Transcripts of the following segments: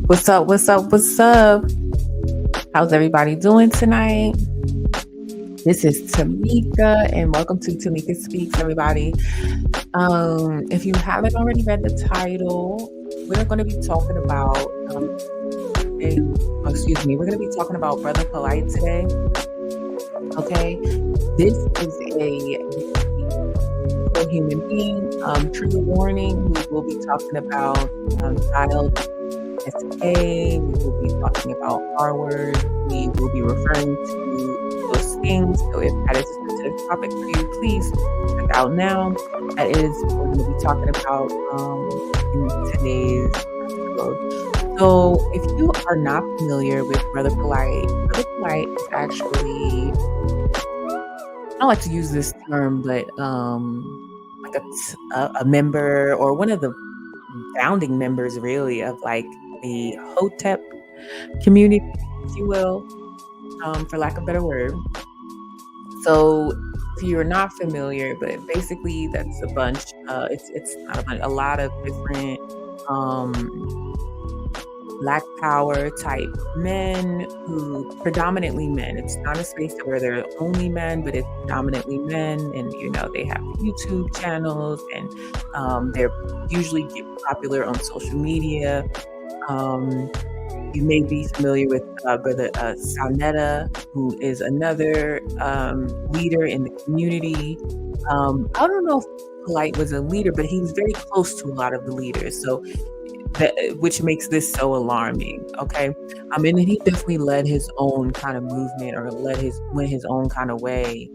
What's up? What's up? What's up? How's everybody doing tonight? This is Tameka, and welcome to TamekaSpeaks, everybody. If you haven't already read the title, we're going to be talking about, we're going to be talking about Brother Polight today. Okay, this is a human being. Trigger warning: we will be talking about child SA. We will be talking about R words. We will be referring to those things. So if that is a sensitive topic for you, please check out now. That is what we're going to be talking about in today's episode. So if you are not familiar with Brother Polight is actually, I don't like to use this term, but like a member or one of the founding members, really, of like the Hotep community, if you will, for lack of a better word. So if you're not familiar, but basically that's a bunch. It's not a bunch, a lot of different Black power type men, who predominantly men. It's not a space where there are only men, but it's predominantly men, and they have YouTube channels, and they're usually get popular on social media. You may be familiar with Brother Salnetta, who is another leader in the community. I don't know if Polight was a leader, but he was very close to a lot of the leaders. So which makes this so alarming. Okay. And he definitely led his own kind of movement, or went his own kind of way,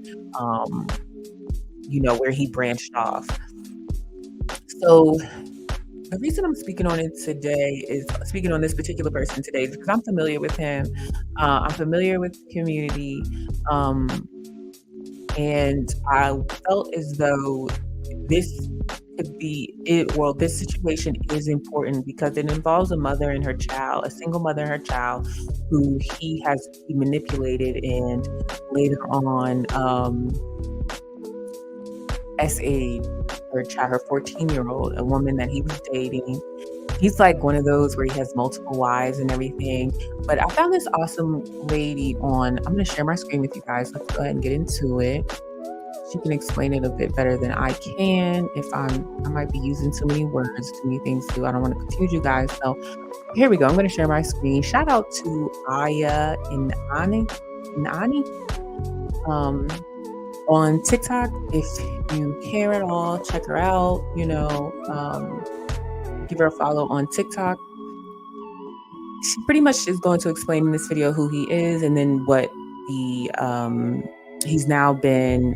where he branched off. So the reason I'm speaking on this particular person today is because I'm familiar with him. I'm familiar with the community. And I felt as though this could be it. Well, this situation is important because it involves a mother and her child, a single mother and her child, who he manipulated, and later on SA'd her child, her 14-year-old, a woman that he was dating. He's like one of those where he has multiple wives and everything. But I found this awesome lady on. I'm going to share my screen with you guys. Let's go ahead and get into it. She can explain it a bit better than I can. I might be using too many words, too many things too. I don't want to confuse you guys. So here we go. I'm going to share my screen. Shout out to Aya Inani. On TikTok, if you care at all, check her out. Give her a follow on TikTok. She pretty much is going to explain in this video who he is, and then what he's now been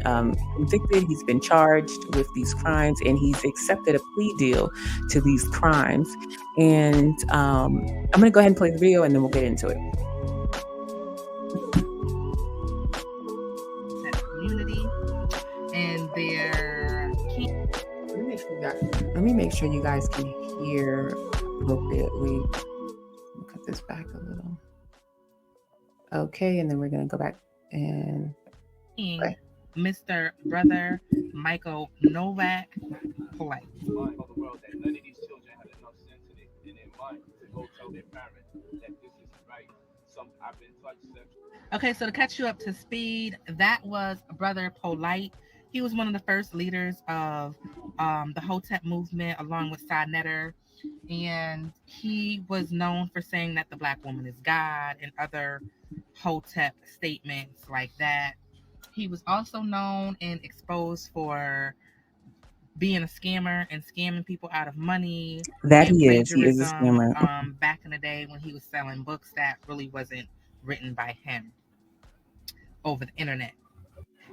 convicted. He's been charged with these crimes, and he's accepted a plea deal to these crimes. And I'm going to go ahead and play the video, and then we'll get into it. Community and their let me make sure you guys can hear appropriately. Cut this back a little. Okay, and then we're going to go back and Mr. Brother Michael Novak Polight. Okay, so to catch you up to speed, that was Brother Polight. He was one of the first leaders of the Hotep movement, along with Salnetta, and he was known for saying that the Black woman is God and other Hotep statements like that. He was also known and exposed for being a scammer and scamming people out of money. That he is. He is a scammer. Back in the day when he was selling books that really wasn't written by him over the internet.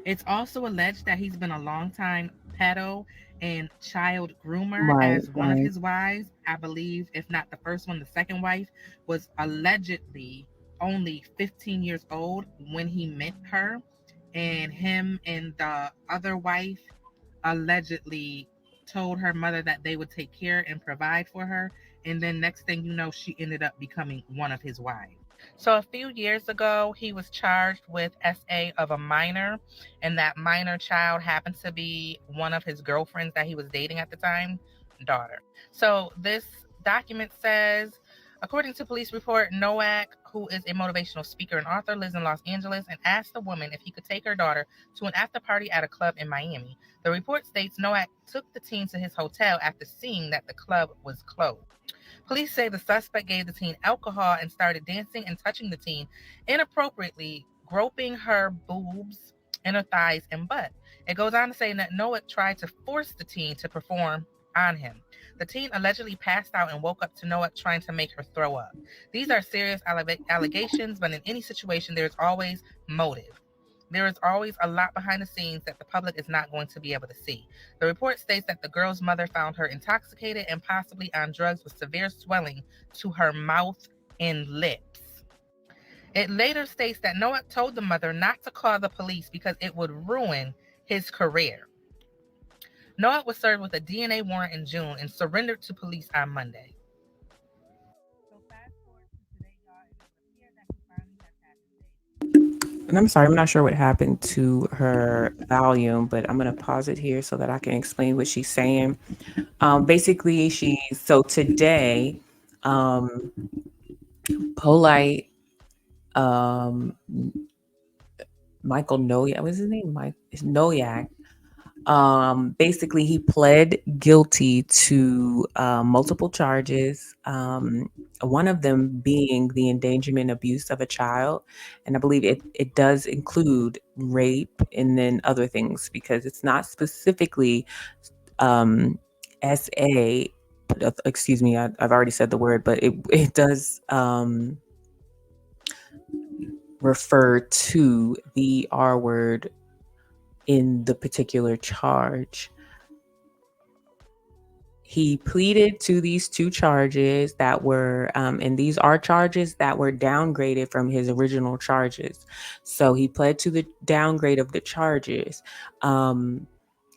It's also alleged that he's been a longtime pedo and child groomer, as one of his wives, I believe, if not the first one, the second wife, was allegedly only 15 years old when he met her. And him and the other wife allegedly told her mother that they would take care and provide for her. And then next thing you know, she ended up becoming one of his wives. So a few years ago, he was charged with SA of a minor, and that minor child happened to be one of his girlfriends that he was dating at the time, daughter. So this document says According to police report, Nowak, who is a motivational speaker and author, lives in Los Angeles and asked the woman if he could take her daughter to an after party at a club in Miami. The report states Nowak took the teen to his hotel after seeing that the club was closed. Police say the suspect gave the teen alcohol and started dancing and touching the teen inappropriately, groping her boobs, inner thighs, and butt. It goes on to say that Noah tried to force the teen to perform on him. The teen allegedly passed out and woke up to Noah trying to make her throw up. These are serious allegations, but in any situation, there is always motive. There is always a lot behind the scenes that the public is not going to be able to see. The report states that the girl's mother found her intoxicated and possibly on drugs with severe swelling to her mouth and lips. It later states that Noah told the mother not to call the police because it would ruin his career. Noah was served with a DNA warrant in June and surrendered to police on Monday. So fast forward to today, y'all, and it would appear that he finally has had his day. And I'm sorry, I'm not sure what happened to her volume, but I'm going to pause it here so that I can explain what she's saying. Basically, so today, um, Polight, um, Michael Noyak, what's his name? Mike Noyak. Basically, he pled guilty to multiple charges. One of them being the endangerment abuse of a child, and I believe it does include rape and then other things because it's not specifically um, SA. Excuse me, I've already said the word, but it does refer to the R word in the particular charge. He pleaded to these two charges that were, and these are charges that were downgraded from his original charges. So he pled to the downgrade of the charges.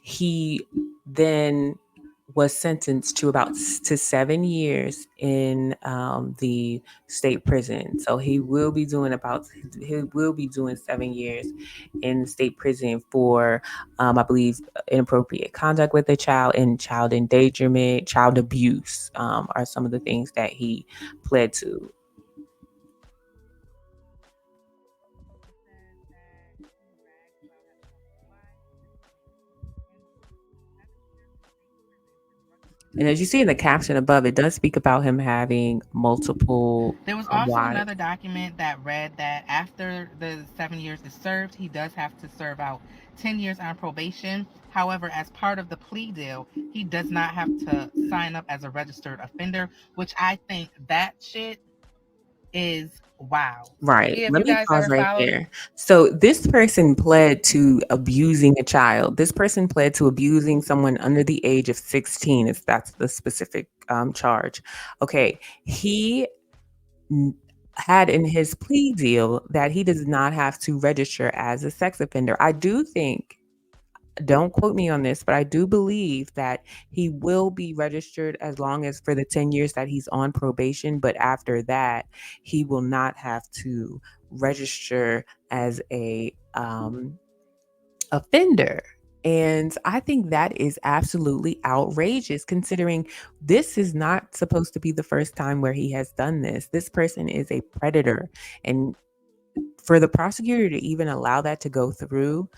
He then was sentenced to about to 7 years in the state prison. So he will be doing 7 years in state prison for, I believe, inappropriate conduct with a child and child endangerment, child abuse are some of the things that he pled to. And as you see in the caption above, it does speak about him having multiple There was also wives. another document that read that after the 7 years is served, he does have to serve out 10 years on probation. However, as part of the plea deal, he does not have to sign up as a registered offender, which I think that shit is wow. Right. Yeah, if Let you me guys pause ever right followed, there. So this person pled to abusing a child. This person pled to abusing someone under the age of 16, if that's the specific charge. Okay. He had in his plea deal that he does not have to register as a sex offender. I do think, don't quote me on this, but I do believe that he will be registered as long as for the 10 years that he's on probation. But after that, he will not have to register as a offender. And I think that is absolutely outrageous considering this is not supposed to be the first time where he has done this. This person is a predator. And for the prosecutor to even allow that to go through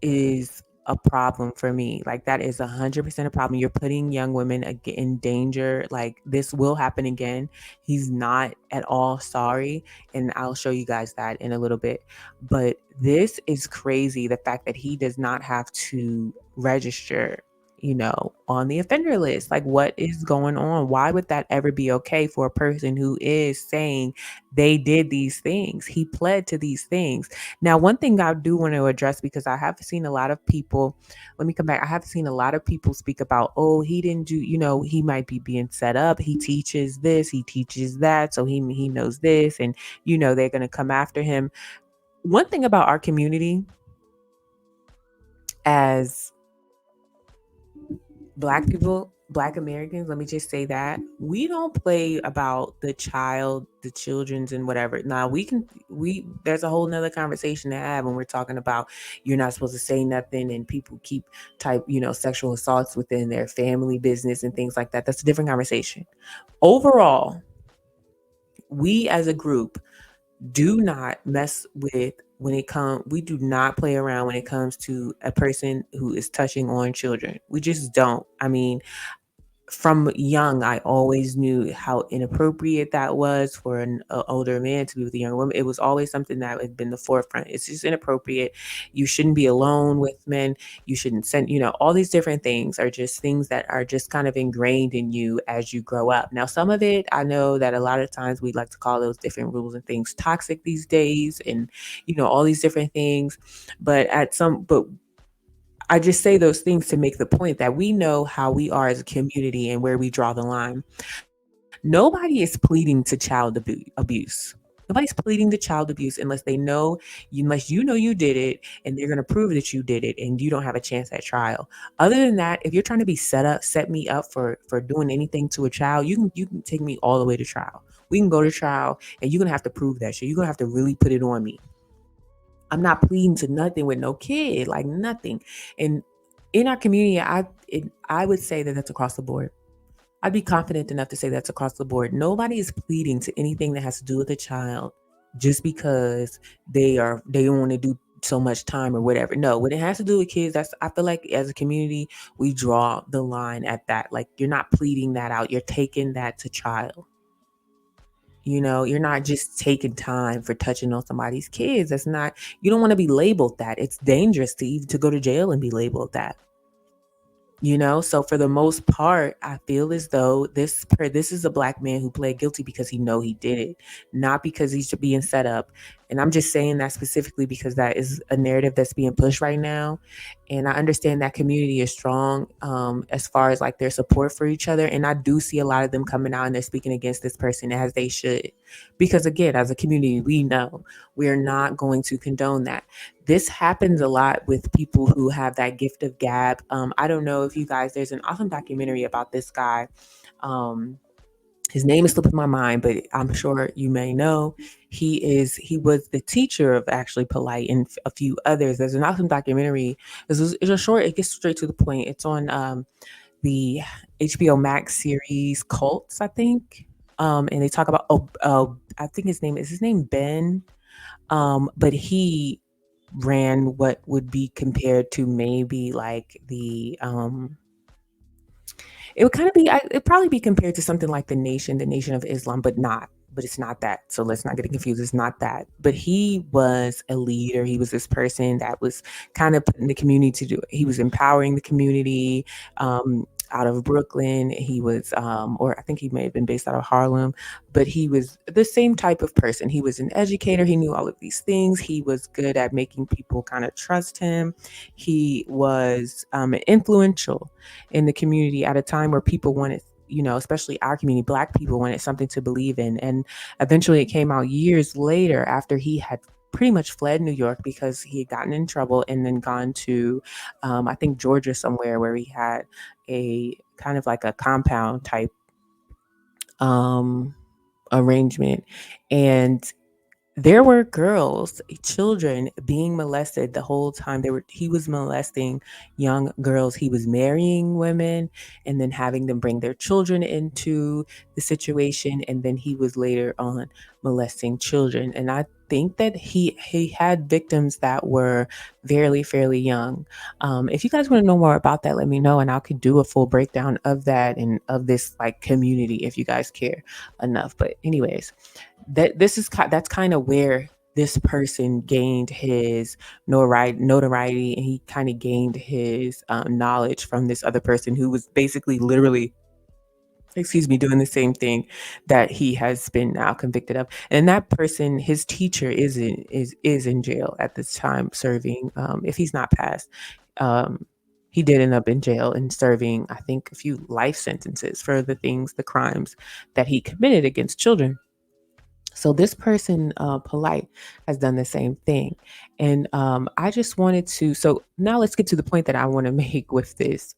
is a problem for me. Like that is 100% a problem. You're putting young women in danger. Like this will happen again. He's not at all sorry, and I'll show you guys that in a little bit. But this is crazy. The fact that he does not have to register, on the offender list. Like what is going on? Why would that ever be okay for a person who is saying they did these things? He pled to these things. Now, one thing I do want to address, because I have seen a lot of people, let me come back. I have seen a lot of people speak about, oh, he didn't do, he might be being set up. He teaches this, he teaches that. So he knows this, and, they're going to come after him. One thing about our community as Black people, Black Americans, let me just say that we don't play about the children's and whatever. Now there's a whole nother conversation to have when we're talking about you're not supposed to say nothing and people keep sexual assaults within their family business and things like that. That's a different conversation. Overall, we as a group do not mess with when it comes we do not play around when it comes to a person who is touching on children. We just don't. I mean, from young, I always knew how inappropriate that was for an older man to be with a younger woman. It was always something that had been the forefront. It's just inappropriate. You shouldn't be alone with men. You shouldn't send, all these different things are just things that are just kind of ingrained in you as you grow up. Now, some of it, I know that a lot of times we like to call those different rules and things toxic these days, and, all these different things. But I just say those things to make the point that we know how we are as a community and where we draw the line. Nobody is pleading to child abuse. Nobody's pleading to child abuse unless you know you did it and they're going to prove that you did it and you don't have a chance at trial. Other than that, if you're trying to be set me up for doing anything to a child, you can take me all the way to trial. We can go to trial and you're going to have to prove that shit. You're going to have to really put it on me. I'm not pleading to nothing with no kid, like nothing. And in our community, I would say that that's across the board. I'd be confident enough to say that's across the board. Nobody is pleading to anything that has to do with a child just because they don't want to do so much time or whatever. No, when it has to do with kids, I feel like as a community, we draw the line at that. Like you're not pleading that out. You're taking that to trial. You're not just taking time for touching on somebody's kids. You don't want to be labeled that. It's dangerous to go to jail and be labeled that. So for the most part, I feel as though this is a black man who pled guilty because he did it, not because he's being set up. And I'm just saying that specifically because that is a narrative that's being pushed right now. And I understand that community is strong as far as like their support for each other. And I do see a lot of them coming out and they're speaking against this person as they should. Because again, as a community, we know we're not going to condone that. This happens a lot with people who have that gift of gab. I don't know if you guys, there's an awesome documentary about this guy. His name is slipping my mind, but I'm sure you may know. He was the teacher of actually Polight and a few others. There's an awesome documentary. It's a short, it gets straight to the point. It's on the HBO Max series Cults, I think. And they talk about, I think his name Ben. But he ran what would be compared to maybe like it would kind of be, it'd probably be compared to something like the Nation of Islam, but it's not that. So let's not get confused. It's not that. But he was a leader. He was this person that was kind of putting the community to do it. He was empowering the community. Out of Brooklyn. He was, or I think he may have been based out of Harlem, but he was the same type of person. He was an educator. He knew all of these things. He was good at making people kind of trust him. He was influential in the community at a time where people wanted, especially our community, Black people wanted something to believe in. And eventually it came out years later after he had pretty much fled New York because he had gotten in trouble and then gone to, I think, Georgia somewhere where he had a kind of like a compound type arrangement. And there were children being molested the whole time. He was molesting young girls. He was marrying women and then having them bring their children into the situation. And then he was later on molesting children. And I think that he had victims that were fairly young. If you guys want to know more about that, let me know, and I could do a full breakdown of that and of this like community if you guys care enough. But anyways, that's kind of where this person gained his notoriety, and he kind of gained his knowledge from this other person who was basically literally doing the same thing that he has been now convicted of. And that person, his teacher, is in jail at this time serving, if he's not passed. He did end up in jail and serving, I think, a few life sentences for the crimes that he committed against children. So this person, Polight, has done the same thing. And I just wanted to, so now let's get to the point that I want to make with this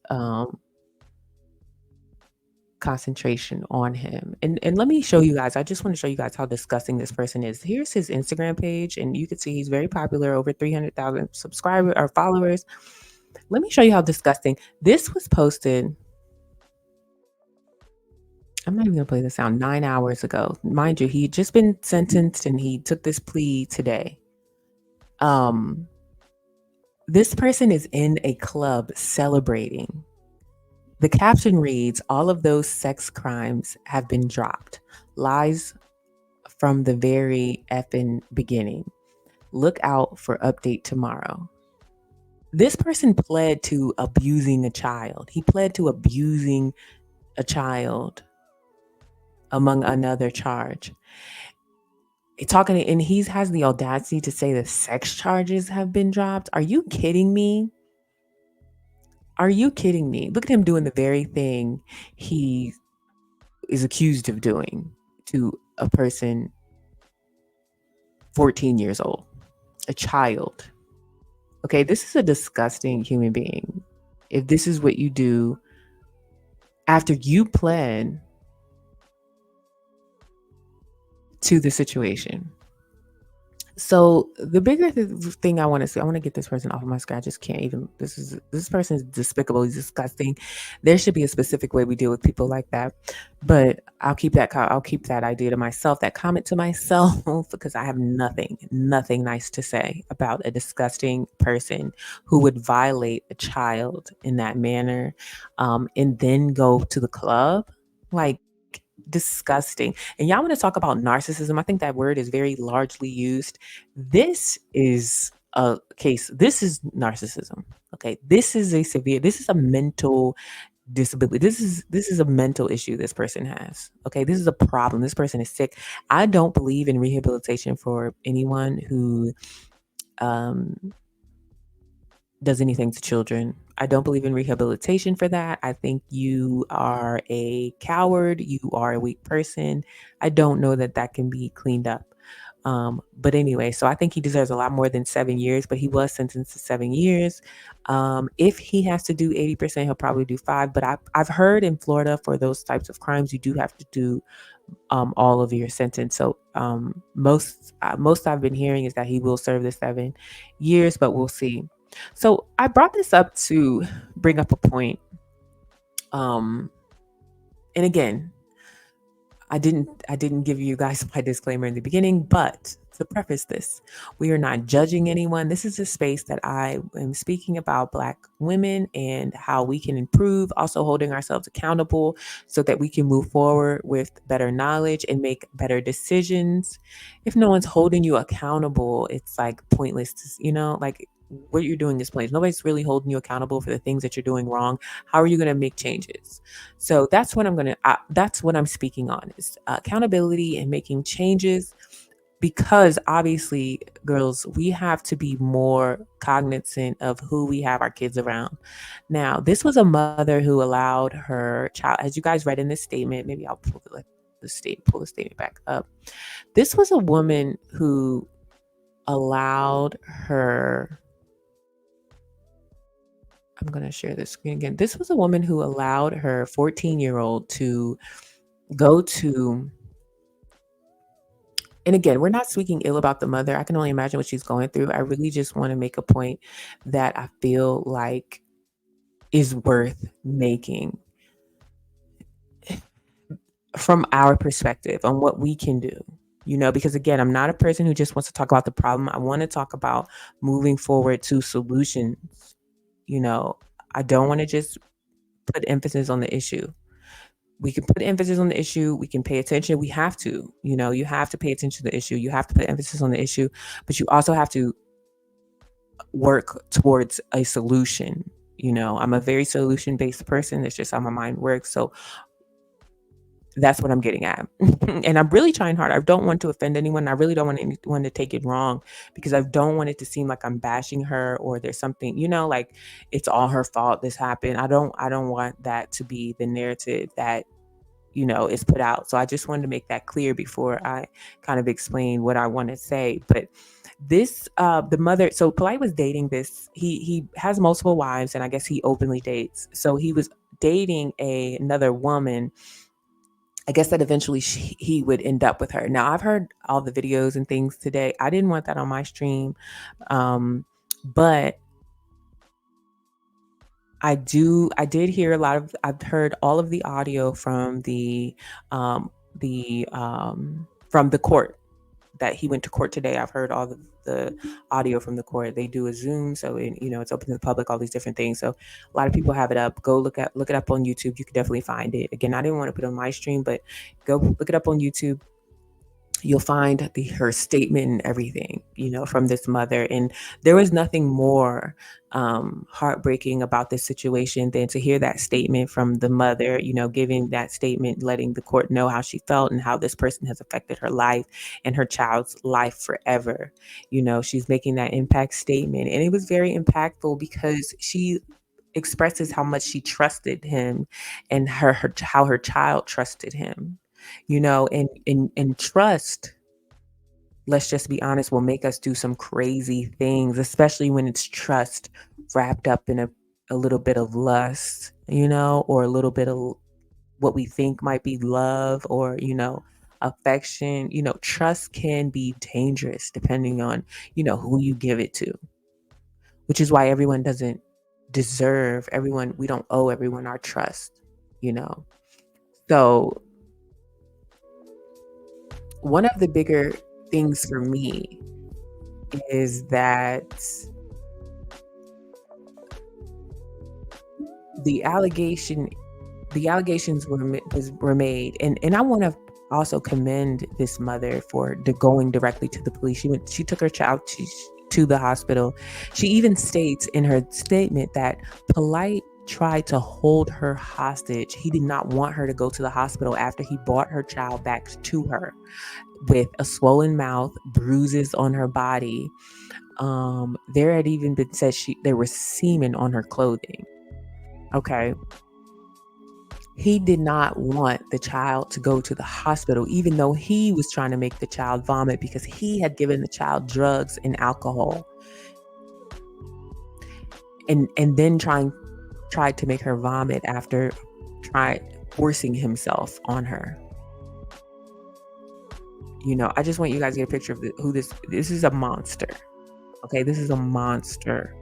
concentration on him. And let me show you guys, I just want to show you guys how disgusting this person is. Here's his Instagram page, and you can see he's very popular, over 300,000 subscribers or followers. Let me show you how disgusting. This was posted I'm not even gonna play the sound. 9 hours ago. Mind you, he had just been sentenced and he took this plea today. This person is in a club celebrating. The caption reads, "All of those sex crimes have been dropped. Lies from the very effing beginning. Look out for update tomorrow." This person pled to abusing a child. He pled to abusing a child among another charge. Talking, and he has the audacity to say the sex charges have been dropped. Are you kidding me? Are you kidding me? Look at him doing the very thing he is accused of doing to a person 14 years old, a child. Okay, this is a disgusting human being. If this is what you do after you pled to the situation. So the bigger thing I want to say, I want to get this person off of my screen. I just can't even. This person is despicable. He's disgusting. There should be a specific way we deal with people like that. But I'll keep that idea to myself, that comment to myself, because I have nothing nice to say about a disgusting person who would violate a child in that manner, and then go to the club. Like, disgusting. And y'all want to talk about narcissism? I think that word is very largely used. This is a case. This is narcissism. Okay. This is a mental disability. This is a mental issue this person has. Okay. This is a problem. This person is sick. I don't believe in rehabilitation for anyone who does anything to children. I don't believe in rehabilitation for that. I think you are a coward. You are a weak person. I don't know that that can be cleaned up. But anyway, so I think he deserves a lot more than 7 years, but he was sentenced to 7 years. If he has to do 80%, he'll probably do 5. But I've heard in Florida for those types of crimes, you do have to do all of your sentence. So most I've been hearing is that he will serve the 7 years, but we'll see. So I brought this up to bring up a point. And again, I didn't give you guys my disclaimer in the beginning, but to preface this, we are not judging anyone. This is a space that I am speaking about Black women and how we can improve, also holding ourselves accountable so that we can move forward with better knowledge and make better decisions. If no one's holding you accountable, it's like pointless to, like what you're doing is pointless. Nobody's really holding you accountable for the things that you're doing wrong. How are you going to make changes? So that's what I'm speaking on, is accountability and making changes, because obviously, girls, we have to be more cognizant of who we have our kids around. Now, this was a mother who allowed her child, as you guys read in this statement, maybe I'll pull the statement back up. This was a woman who allowed her, I'm going to share this screen again. This was a woman who allowed her 14-year-old to go to, and again, we're not speaking ill about the mother. I can only imagine what she's going through. I really just want to make a point that I feel like is worth making from our perspective on what we can do. Because again, I'm not a person who just wants to talk about the problem. I want to talk about moving forward to solutions. I don't want to just put emphasis on the issue. We can put emphasis on the issue. We can pay attention. We have to, you have to pay attention to the issue. You have to put emphasis on the issue, but you also have to work towards a solution. I'm a very solution-based person. It's just how my mind works. So that's what I'm getting at. And I'm really trying hard. I don't want to offend anyone. I really don't want anyone to take it wrong, because I don't want it to seem like I'm bashing her or there's something, like it's all her fault this happened. I don't want that to be the narrative that is put out. So I just wanted to make that clear before I kind of explain what I want to say. But this, the mother, so Polight was dating this, he has multiple wives, and I guess he openly dates. So he was dating another woman, I guess, that eventually he would end up with her. Now, I've heard all the videos and things today. I didn't want that on my stream. But I did hear a lot of, I've heard all of the audio from the court that he went to court today. I've heard all the audio from the court. They do a Zoom, so it's open to the public, all these different things. So a lot of people have it up. Go look it up on YouTube. You can definitely find it. Again, I didn't want to put it on my stream, but go look it up on YouTube. You'll find her statement and everything, from this mother. And there was nothing more heartbreaking about this situation than to hear that statement from the mother, giving that statement, letting the court know how she felt and how this person has affected her life and her child's life forever. She's making that impact statement. And it was very impactful because she expresses how much she trusted him and how her child trusted him, and trust, let's just be honest, will make us do some crazy things, especially when it's trust wrapped up in a little bit of lust, or a little bit of what we think might be love, or affection. Trust can be dangerous depending on who you give it to, which is why everyone doesn't deserve everyone. We don't owe everyone our trust. So one of the bigger things for me is that the allegations were made, and I want to also commend this mother for going directly to the police. She took her child to the hospital. She even states in her statement that Polight tried to hold her hostage. He did not want her to go to the hospital after he brought her child back to her with a swollen mouth, bruises on her body. There had even been said there was semen on her clothing. Okay. He did not want the child to go to the hospital, even though he was trying to make the child vomit because he had given the child drugs and alcohol, and then tried to make her vomit after forcing himself on her. I just want you guys to get a picture of who this is. A monster. Okay, this is a monster.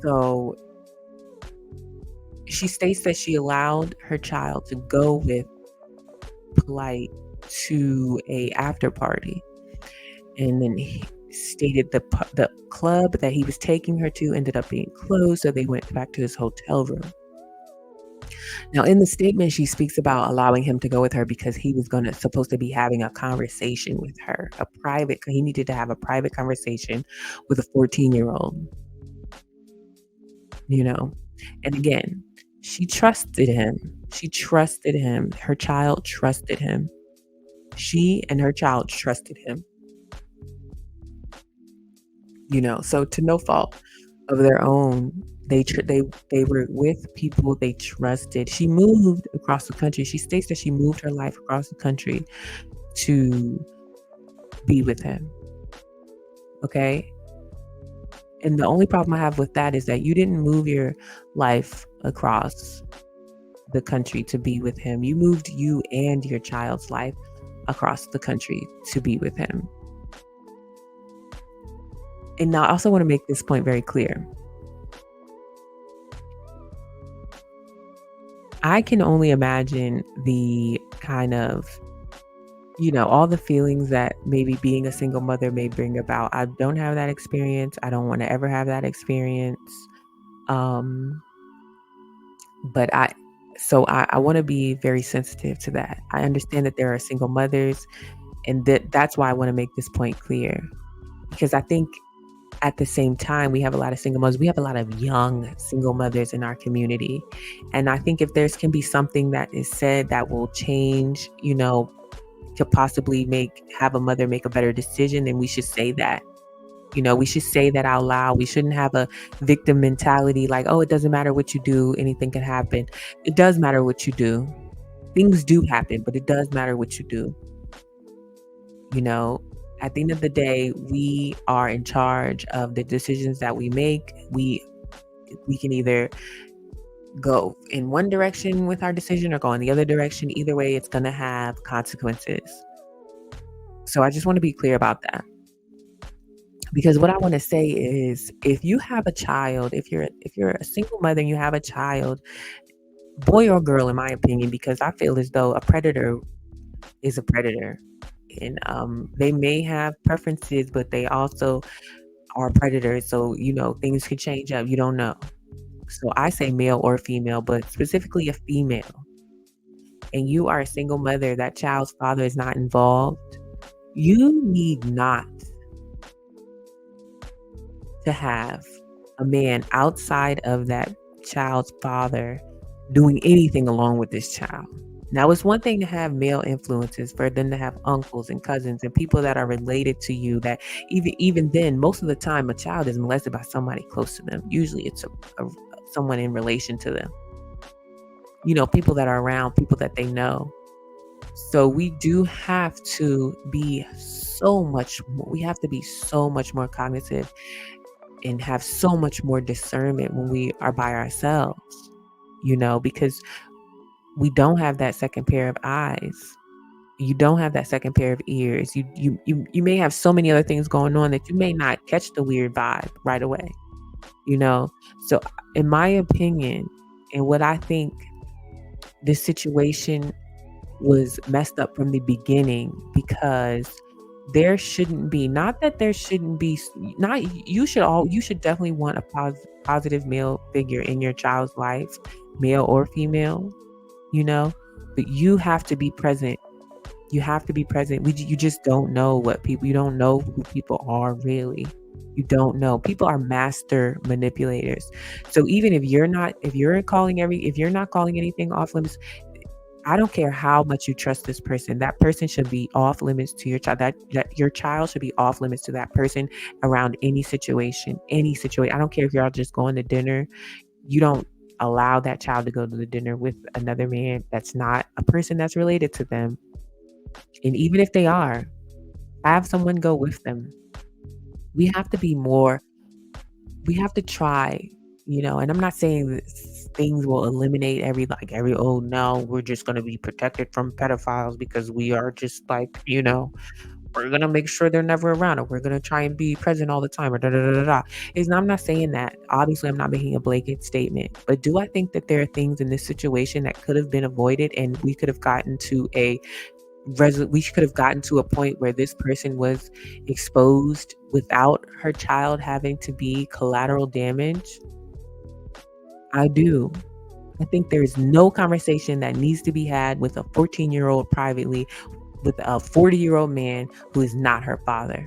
So she states that she allowed her child to go with Polight to a after party, and then he stated the club that he was taking her to ended up being closed, so they went back to his hotel room. Now, in the statement, she speaks about allowing him to go with her because he was supposed to be having a conversation with her, he needed to have a private conversation with a 14-year-old, and again, she trusted him. Her child trusted him. She and her child trusted him. So to no fault of their own, they were with people they trusted. She moved across the country. She states that she moved her life across the country to be with him. Okay? And the only problem I have with that is that you didn't move your life across the country to be with him. You moved you and your child's life across the country to be with him. And now I also want to make this point very clear. I can only imagine the kind of, all the feelings that maybe being a single mother may bring about. I don't have that experience. I don't want to ever have that experience. But I want to be very sensitive to that. I understand that there are single mothers, and that's why I want to make this point clear, because I think at the same time, we have a lot of single mothers. We have a lot of young single mothers in our community. And I think if there can be something that is said that will change, could possibly have a mother make a better decision, then we should say that. We should say that out loud. We shouldn't have a victim mentality like, oh, it doesn't matter what you do, anything can happen. It does matter what you do. Things do happen, but it does matter what you do. At the end of the day, we are in charge of the decisions that we make. We can either go in one direction with our decision or go in the other direction. Either way, it's going to have consequences. So I just want to be clear about that. Because what I want to say is, if you have a child, if you're a single mother and you have a child, boy or girl, in my opinion, because I feel as though a predator is a predator, and they may have preferences, but they also are predators. So things could change up. You don't know. So I say male or female, but specifically a female, and you are a single mother, that child's father is not involved, you need not to have a man outside of that child's father doing anything along with this child. Now, it's one thing to have male influences, for them to have uncles and cousins and people that are related to you, that even then, most of the time, a child is molested by somebody close to them. Usually it's someone in relation to them. People that are around, people that they know. So we do have to be we have to be so much more cognitive and have so much more discernment when we are by ourselves, because we don't have that second pair of eyes. You don't have that second pair of ears. You may have so many other things going on that you may not catch the weird vibe right away. So in my opinion, and what I think, this situation was messed up from the beginning, because there shouldn't be, not that there shouldn't be, not you should definitely want a positive male figure in your child's life, male or female, but you have to be present. You have to be present. You just don't know you don't know who people are, really. You don't know. People are master manipulators. So even if you're not calling anything off limits, I don't care how much you trust this person. That person should be off limits to your child. That your child should be off limits to that person around any situation. I don't care if you're all just going to dinner. You don't allow that child to go to the dinner with another man that's not a person that's related to them. And even if they are, have someone go with them. We have to try, and I'm not saying that things will eliminate oh no, we're just going to be protected from pedophiles because we are just we're going to make sure they're never around, or we're going to try and be present all the time, or da da da da da. I'm not saying that. Obviously, I'm not making a blanket statement, but do I think that there are things in this situation that could have been avoided, and we could have gotten to a point where this person was exposed without her child having to be collateral damage? I do. I think there's no conversation that needs to be had with a 14-year-old privately with a 40-year-old man who is not her father.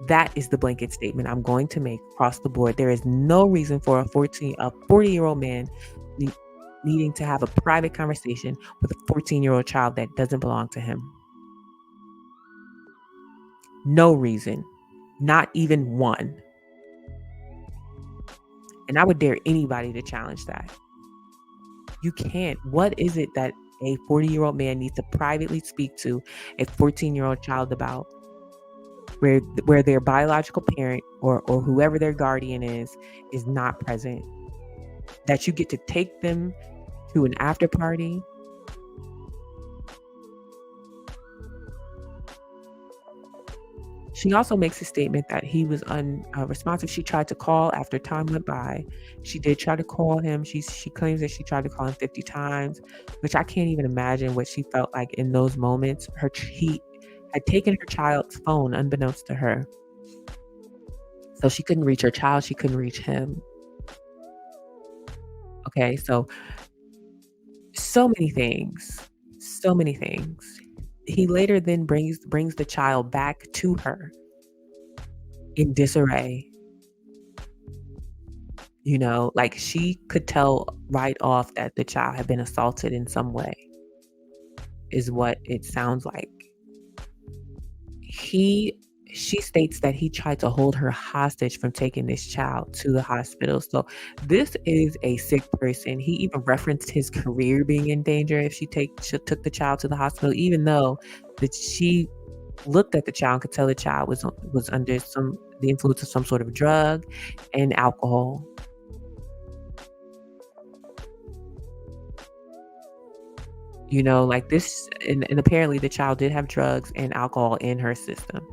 That is the blanket statement I'm going to make across the board. There is no reason for a 40-year-old man needing to have a private conversation with a 14-year-old child that doesn't belong to him. No reason. Not even one. And I would dare anybody to challenge that. You can't. What is it that a 40-year-old man needs to privately speak to a 14-year-old child about, where their biological parent or whoever their guardian is not present? That you get to take them to an after party? She also makes a statement that he was unresponsive. She tried to call after time went by. She did try to call him. She claims that she tried to call him 50 times, which I can't even imagine what she felt like in those moments. He had taken her child's phone unbeknownst to her. So she couldn't reach her child. She couldn't reach him. Okay, so many things. So many things. He later then brings the child back to her in disarray. She could tell right off that the child had been assaulted in some way, is what it sounds like. She states that he tried to hold her hostage from taking this child to the hospital. So this is a sick person. He even referenced his career being in danger if she took the child to the hospital, even though that she looked at the child and could tell the child was under the influence of some sort of drug and alcohol. Like this, and apparently the child did have drugs and alcohol in her system,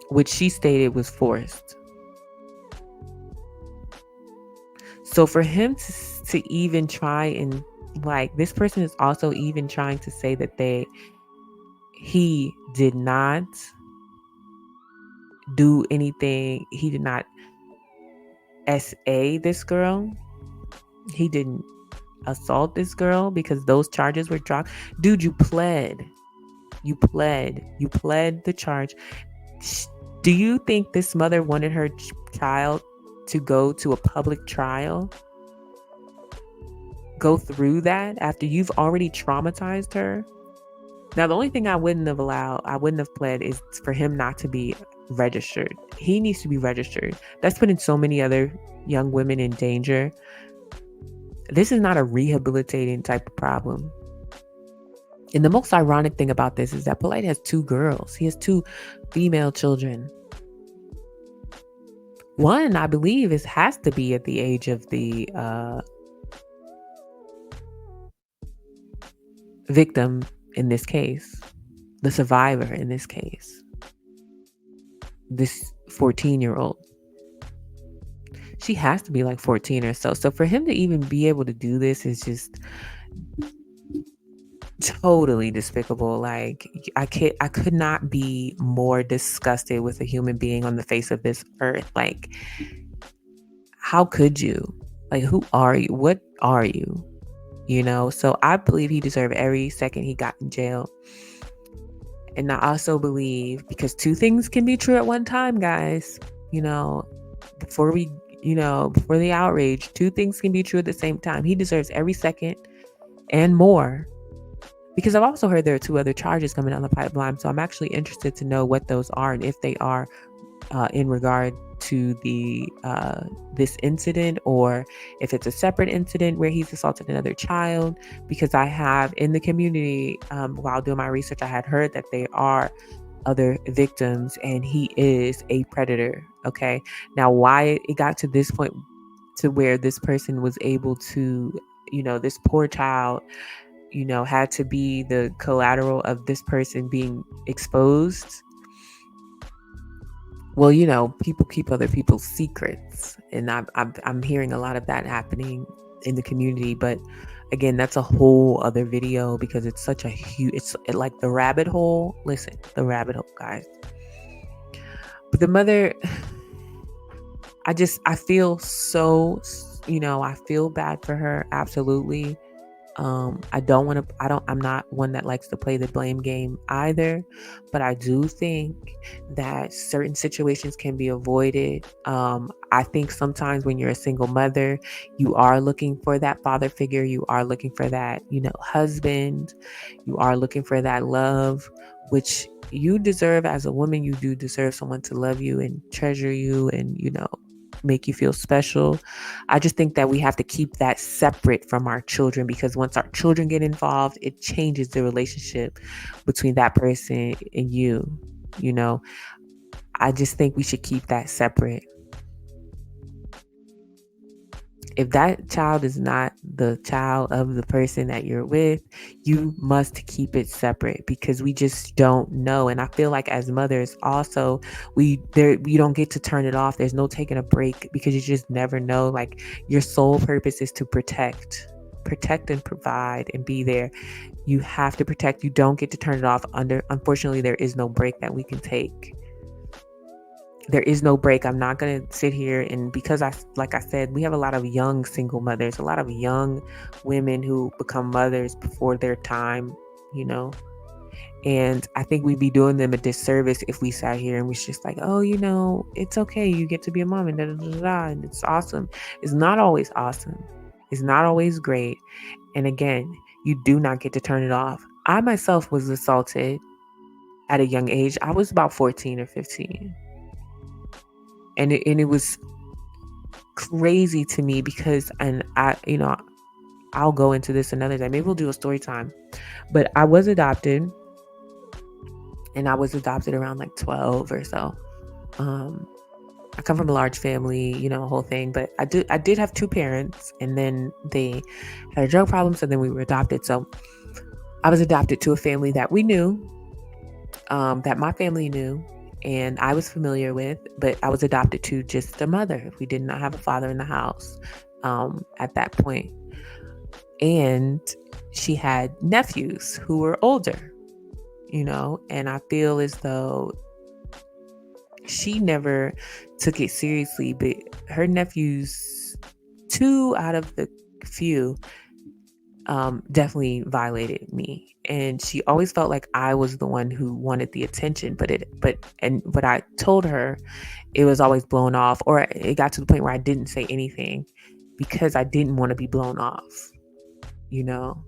which she stated was forced. So for him to even try and, like, this person is also even trying to say that he did not do anything. He did not SA this girl. He didn't assault this girl because those charges were dropped. Dude, you pled. You pled the charge. Do you think this mother wanted her child to go to a public trial? Go through that after you've already traumatized her? Now, the only thing I wouldn't have pled is for him not to be registered. He needs to be registered. That's putting so many other young women in danger. This is not a rehabilitating type of problem. And the most ironic thing about this is that Polight has 2 girls. He has 2 female children. One, I believe, has to be at the age of the victim in this case, the survivor in this case, this 14-year-old. She has to be like 14 or so. So for him to even be able to do this is just totally despicable. Like, I could not be more disgusted with a human being on the face of this earth. Like, how could you? Like, who are you? What are you? So I believe he deserved every second he got in jail. And I also believe, because 2 things can be true at one time, guys, before the outrage, 2 things can be true at the same time. He deserves every second and more. Because I've also heard there are 2 other charges coming down the pipeline. So I'm actually interested to know what those are and if they are in regard to this incident, or if it's a separate incident where he's assaulted another child. Because I have in the community, while doing my research, I had heard that there are other victims and he is a predator. Okay. Now, why it got to this point to where this person was able to, this poor child, had to be the collateral of this person being exposed. Well, people keep other people's secrets, and I'm hearing a lot of that happening in the community. But again, that's a whole other video, because it's such a huge, it's like the rabbit hole. Listen, the rabbit hole, guys. But the mother, I feel so, I feel bad for her. Absolutely. I'm not one that likes to play the blame game either, but I do think that certain situations can be avoided. I think sometimes when you're a single mother, you are looking for that father figure. You are looking for that, husband. You are looking for that love, which you deserve as a woman. You do deserve someone to love you and treasure you and, make you feel special. I just think that we have to keep that separate from our children, because once our children get involved, it changes the relationship between that person and you. I just think we should keep that separate. If that child is not the child of the person that you're with, you must keep it separate, because we just don't know. And I feel like as mothers also, we don't get to turn it off. There's no taking a break, because you just never know. Like, your sole purpose is to protect and provide and be there. You have to protect. You don't get to turn it off. Unfortunately, there is no break that we can take. There is no break. I'm not going to sit here, and because like I said, we have a lot of young single mothers, a lot of young women who become mothers before their time, and I think we'd be doing them a disservice if we sat here and was just like, oh, it's okay, you get to be a mom, and da, da, da, da, and it's awesome. It's not always awesome. It's not always great. And again, you do not get to turn it off. I myself was assaulted at a young age. I was about 14 or 15. And it was crazy to me, because, and I'll go into this another day. Maybe we'll do a story time. But I was adopted, and I was adopted around like 12 or so. I come from a large family, a whole thing, but I did have two parents, and then they had a drug problem, so then we were adopted. So I was adopted to a family that we knew, that my family knew, and I was familiar with, but I was adopted to just a mother. We did not have a father in the house at that point. And she had nephews who were older, and I feel as though she never took it seriously, but her nephews, two out of the few, definitely violated me. And she always felt like I was the one who wanted the attention, but I told her, it was always blown off, or it got to the point where I didn't say anything because I didn't want to be blown off, you know?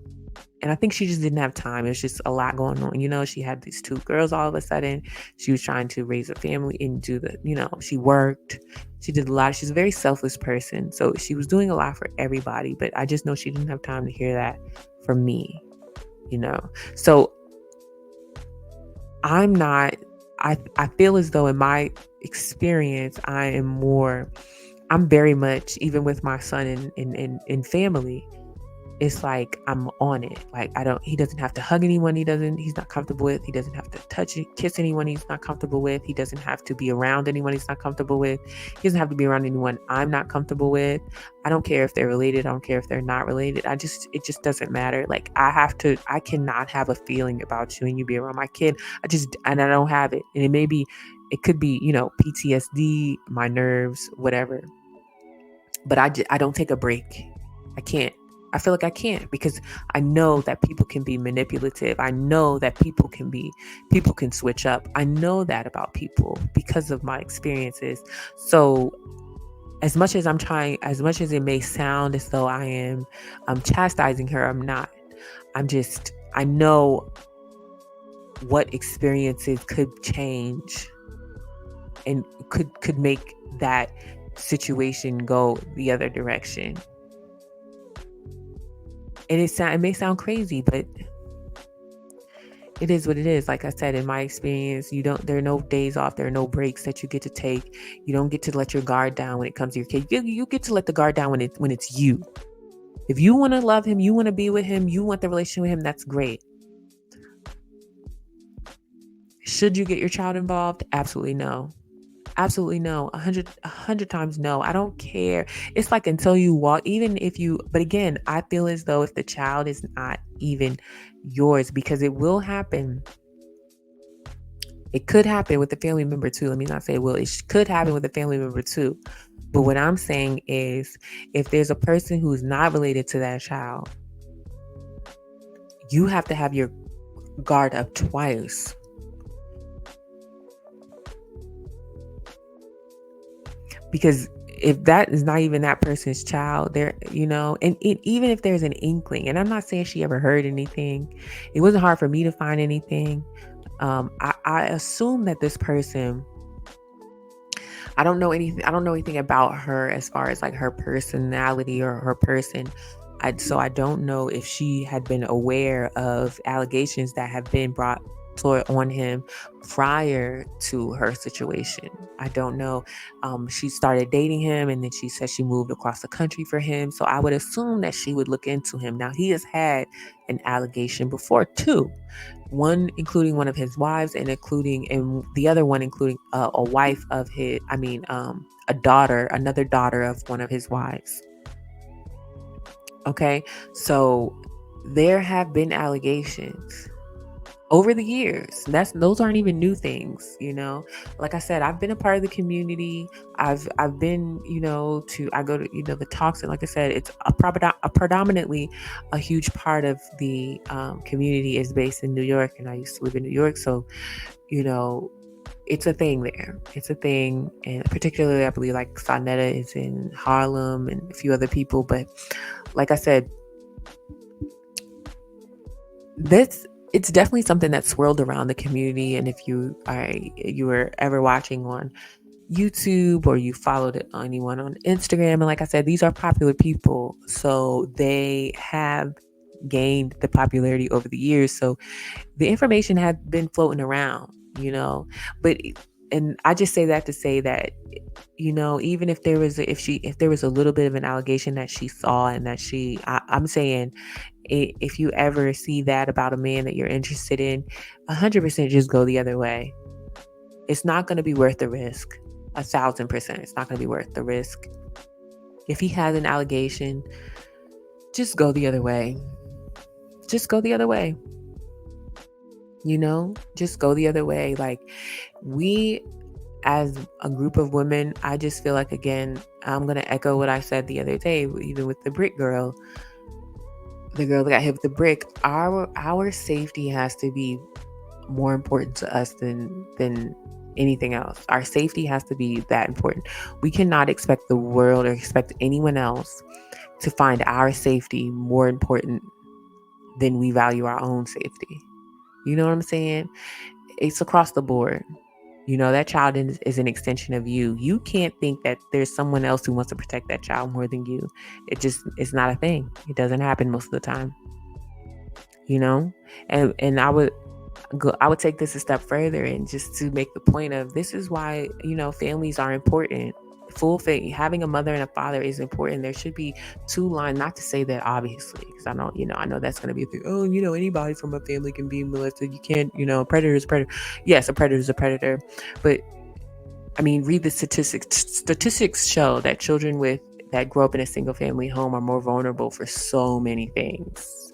And I think she just didn't have time. It was just a lot going on. She had these two girls all of a sudden. She was trying to raise a family and she worked. She did a lot. She's a very selfless person. So she was doing a lot for everybody. But I just know she didn't have time to hear that from me. So I'm not, I feel as though in my experience, I'm very much, even with my son in family, it's like I'm on it. Like he doesn't have to hug anyone he's not comfortable with. He doesn't have to kiss anyone he's not comfortable with. He doesn't have to be around anyone he's not comfortable with. He doesn't have to be around anyone I'm not comfortable with. I don't care if they're related. I don't care if they're not related. It just doesn't matter. Like I cannot have a feeling about you and you be around my kid. And I don't have it. And it could be, PTSD, my nerves, whatever. But I don't take a break. I can't. I feel like I can't, because I know that people can be manipulative. I know that people can switch up. I know that about people because of my experiences. So as much as it may sound as though I'm chastising her, I'm not. I know what experiences could change and could make that situation go the other direction. And it may sound crazy, but it is what it is. Like I said, in my experience, there are no days off. There are no breaks that you get to take. You don't get to let your guard down when it comes to your kid. You get to let the guard down when it's you. If you want to love him, you want to be with him, you want the relationship with him, that's great. Should you get your child involved? Absolutely no. Absolutely no. 100 times no. I don't care. It's like until you walk, but again, I feel as though if the child is not even yours, because it will happen. It could happen with a family member too. Let me not say it will. It could happen with a family member too. But what I'm saying is, if there's a person who's not related to that child, you have to have your guard up twice. Because if that is not even that person's child, and even if there's an inkling, and I'm not saying she ever heard anything, it wasn't hard for me to find anything. I assume that this person, I don't know anything about her as far as like her personality or her person. So I don't know if she had been aware of allegations that have been brought on him prior to her situation. I don't know. She started dating him, and then she said she moved across the country for him. So I would assume that she would look into him. Now, he has had an allegation before too. One including one of his wives, and the other one including a wife of his. Another daughter of one of his wives. Okay, so there have been allegations over the years. Those aren't even new things, Like I said, I've been a part of the community. I've been, I go to, the talks, and like I said, it's predominantly a huge part of the community is based in New York, and I used to live in New York, so it's a thing there. It's a thing, and particularly I believe like Sonetta is in Harlem and a few other people, but like I said, it's definitely something that swirled around the community. And if you were ever watching on YouTube, or you followed anyone on Instagram, and like I said, these are popular people, so they have gained the popularity over the years. So the information had been floating around, but and I just say that to say that, even if there was if there was a little bit of an allegation that she saw, and that I'm saying, if you ever see that about a man that you're interested in, 100% just go the other way. It's not going to be worth the risk. 1,000%. It's not going to be worth the risk. If he has an allegation, just go the other way. Just go the other way. Just go the other way. Like, we, as a group of women, I just feel like, again, I'm going to echo what I said the other day, even with the brick girl, the girl that got hit with the brick. Our safety has to be more important to us than anything else. Our safety has to be that important. We cannot expect the world or expect anyone else to find our safety more important than we value our own safety. You know what I'm saying? It's across the board. That child is an extension of you. You can't think that there's someone else who wants to protect that child more than you. It's not a thing. It doesn't happen most of the time. And I would take this a step further, and just to make the point of, this is why, families are important. Full faith, having a mother and a father is important. There should be two lines, not to say that obviously, because I know that's going to be a thing. Oh, anybody from a family can be molested. You can't, a predator is a predator. Yes, a predator is a predator. But I mean, read the statistics. Statistics show that children that grow up in a single family home are more vulnerable for so many things,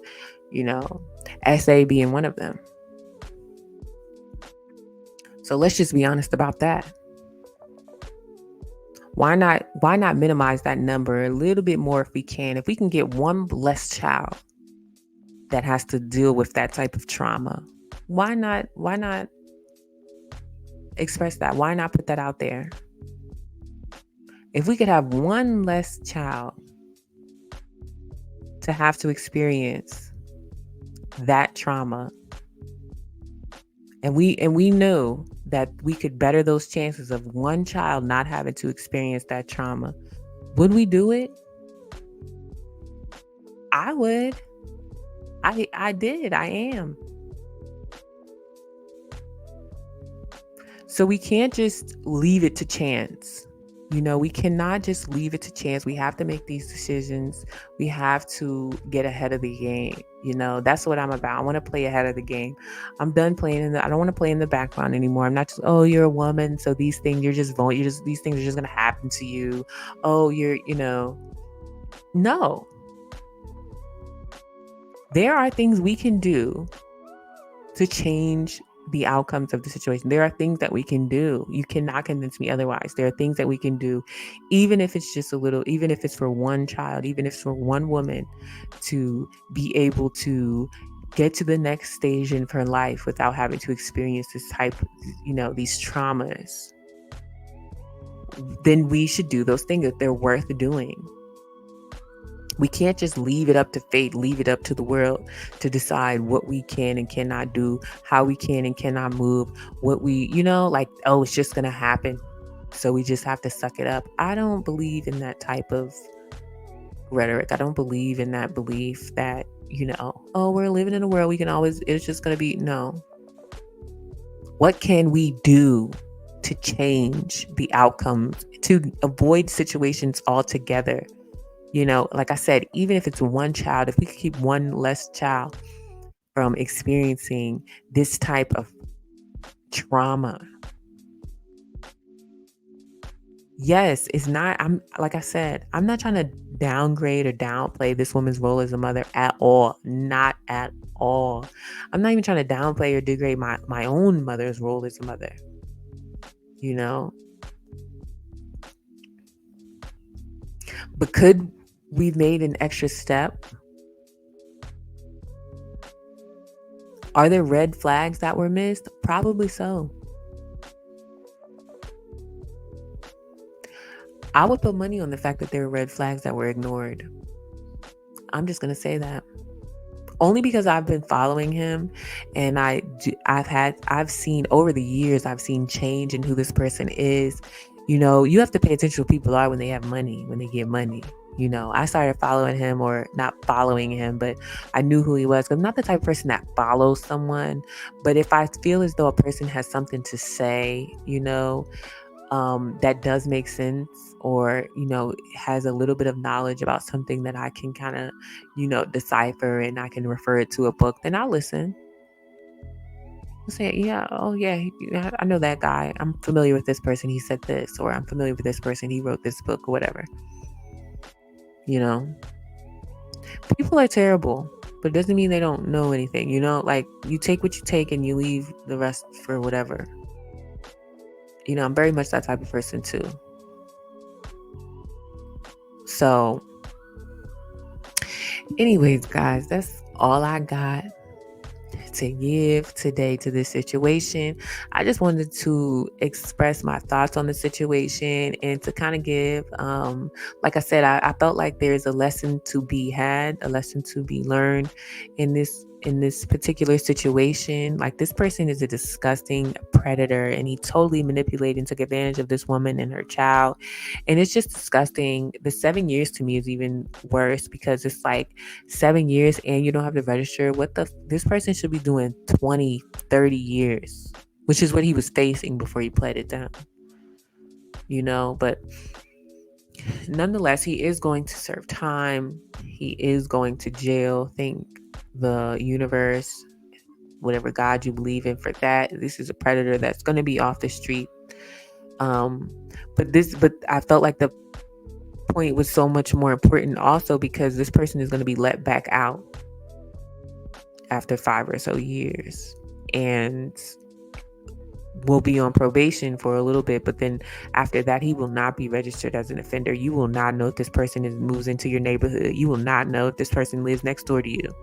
SA being one of them. So let's just be honest about that. Why not minimize that number a little bit more if we can? If we can get one less child that has to deal with that type of trauma, why not express that? Why not put that out there? If we could have one less child to have to experience that trauma, and we know that we could better those chances of one child not having to experience that trauma, would we do it? I would. I did. I am. So we can't just leave it to chance. We cannot just leave it to chance. We have to make these decisions. We have to get ahead of the game. That's what I'm about. I want to play ahead of the game. I'm done playing I don't want to play in the background anymore. I'm not just, oh, you're a woman, so these things, these things are just going to happen to you. Oh, no. There are things we can do to change the outcomes of the situation. There are things that we can do. You cannot convince me otherwise. There are things that we can do, even if it's just a little, even if it's for one child, even if it's for one woman, to be able to get to the next stage in her life without having to experience this type, these traumas. Then we should do those things if they're worth doing. We can't just leave it up to fate, leave it up to the world to decide what we can and cannot do, how we can and cannot move, what we, it's just going to happen. So we just have to suck it up. I don't believe in that type of rhetoric. I don't believe in that belief that, we're living in a world we can always, it's just going to be, no. What can we do to change the outcomes, to avoid situations altogether? Like I said, even if it's one child, if we could keep one less child from experiencing this type of trauma. Yes, it's not, like I said, I'm not trying to downgrade or downplay this woman's role as a mother at all. Not at all. I'm not even trying to downplay or degrade my own mother's role as a mother. But could we made an extra step? Are there red flags that were missed? Probably so. I would put money on the fact that there were red flags that were ignored. I'm just going to say that. Only because I've been following him, and I've seen over the years, I've seen change in who this person is. You have to pay attention to who people are when they have money, when they get money. I started following him, or not following him, but I knew who he was. Because I'm not the type of person that follows someone. But if I feel as though a person has something to say, that does make sense, or, has a little bit of knowledge about something that I can kind of, decipher, and I can refer it to a book, then I'll listen. I'll say, yeah, oh yeah, I know that guy. I'm familiar with this person. He said this, or I'm familiar with this person. He wrote this book, or whatever. People are terrible, but it doesn't mean they don't know anything. Like, you take what you take and you leave the rest for whatever. I'm very much that type of person too. So, anyways, guys, that's all I got to give today to this situation. I just wanted to express my thoughts on the situation, and to kind of give, like I said, I felt like there's a lesson to be had, a lesson to be learned in this particular situation. Like, this person is a disgusting predator, and he totally manipulated and took advantage of this woman and her child. And it's just disgusting. The 7 years to me is even worse, because it's like 7 years and you don't have to register. This person should be doing 20, 30 years, which is what he was facing before he pled it down. But nonetheless, he is going to serve time. He is going to jail. Thank the universe, whatever God you believe in, for that. This is a predator that's going to be off the street. But I felt like the point was so much more important also, because this person is going to be let back out after 5 or so years, and will be on probation for a little bit, but then after that, he will not be registered as an offender. You will not know if this person moves into your neighborhood. You will not know if this person lives next door to you.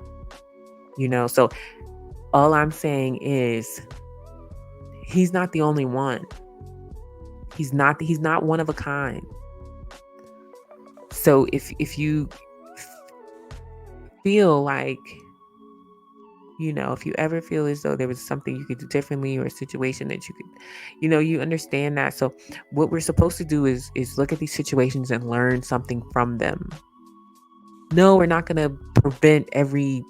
So all I'm saying is, he's not the only one. He's not one of a kind. So if you feel like, if you ever feel as though there was something you could do differently, or a situation that you could, you understand that. So what we're supposed to do is look at these situations and learn something from them. No, we're not going to prevent every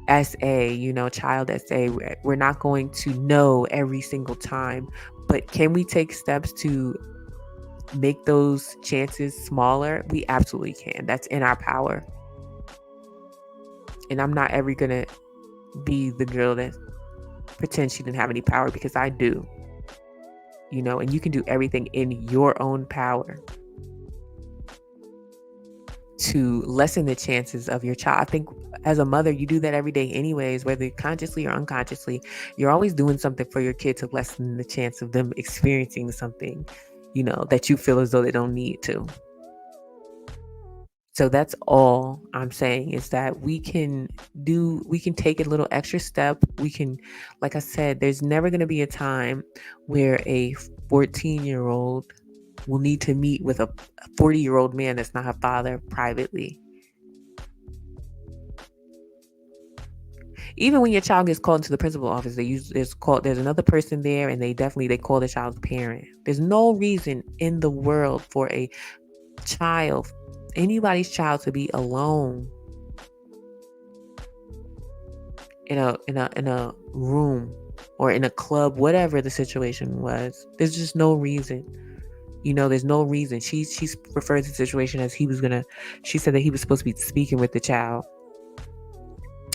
SA, child SA. We're not going to know every single time, but can we take steps to make those chances smaller? We absolutely can. That's in our power. And I'm not ever going to be the girl that pretends she didn't have any power, because I do. And you can do everything in your own power to lessen the chances of your child. I think as a mother, you do that every day anyways, whether consciously or unconsciously. You're always doing something for your kid to lessen the chance of them experiencing something, that you feel as though they don't need to. So that's all I'm saying, is that we can take a little extra step. We can, like I said, there's never going to be a time where a 14-year-old will need to meet with a 40-year-old man that's not her father privately. Even when your child gets called into the principal office, there's another person there, and they call the child's parent. There's no reason in the world for a child, anybody's child, to be alone in a room or in a club, whatever the situation was. There's just no reason. There's no reason. She refers to the situation as she said that he was supposed to be speaking with the child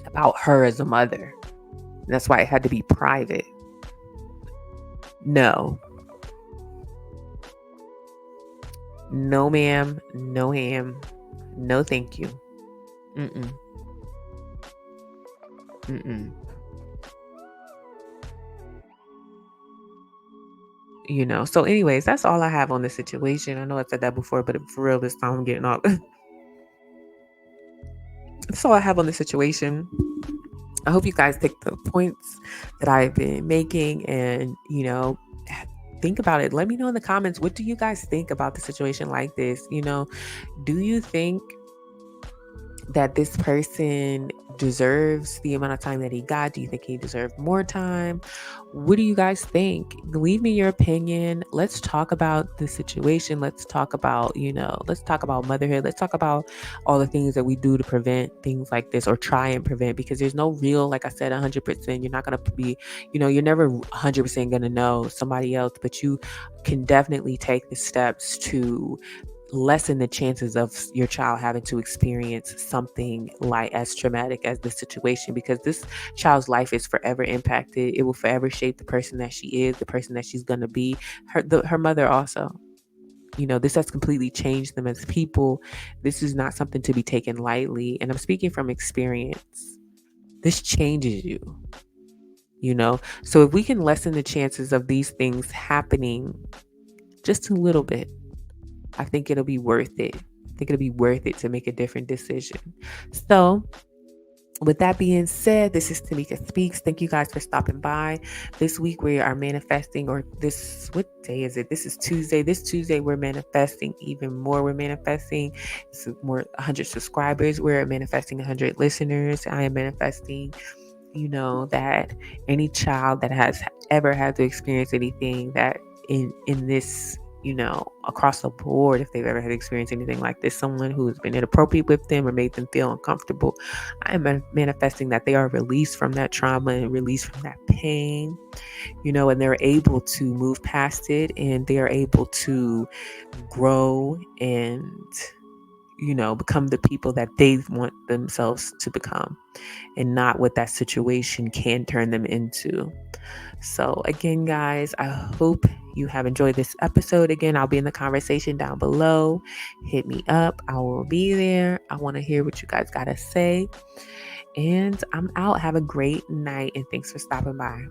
about her as a mother. And that's why it had to be private. No. No, ma'am. No, ham. No, thank you. Mm-mm. Mm-mm. So anyways, that's all I have on this situation. I know I said that before, but for real this time I'm getting off. That's all I have on the situation. I hope you guys take the points that I've been making and, think about it. Let me know in the comments, what do you guys think about the situation like this? Do you think that this person deserves the amount of time that he got? Do you think he deserved more time? What do you guys think? Leave me your opinion. Let's talk about the situation. Let's talk about, let's talk about motherhood. Let's talk about all the things that we do to prevent things like this, or try and prevent, because there's no real, like I said, 100%. You're not going to be, you're never 100% going to know somebody else, but you can definitely take the steps to lessen the chances of your child having to experience something like as traumatic as this situation, because this child's life is forever impacted. It will forever shape the person that she is, the person that she's going to be. Her mother also, this has completely changed them as people. This is not something to be taken lightly, and I'm speaking from experience. This changes you. So if we can lessen the chances of these things happening just a little bit, I think it'll be worth it. I think it'll be worth it to make a different decision. So, with that being said, this is TamekaSpeaks. Thank you guys for stopping by. This week we are manifesting, or what day is it? This is Tuesday. This Tuesday we're manifesting even more. We're manifesting more 100 subscribers. We're manifesting 100 listeners. I am manifesting, that any child that has ever had to experience anything that in this, across the board, if they've ever had to experience anything like this, someone who has been inappropriate with them or made them feel uncomfortable, I am manifesting that they are released from that trauma and released from that pain, and they're able to move past it, and they are able to grow and, become the people that they want themselves to become, and not what that situation can turn them into. So again, guys, I hope you have enjoyed this episode. Again, I'll be in the conversation down below. Hit me up. I will be there. I want to hear what you guys got to say. And I'm out. Have a great night, and thanks for stopping by.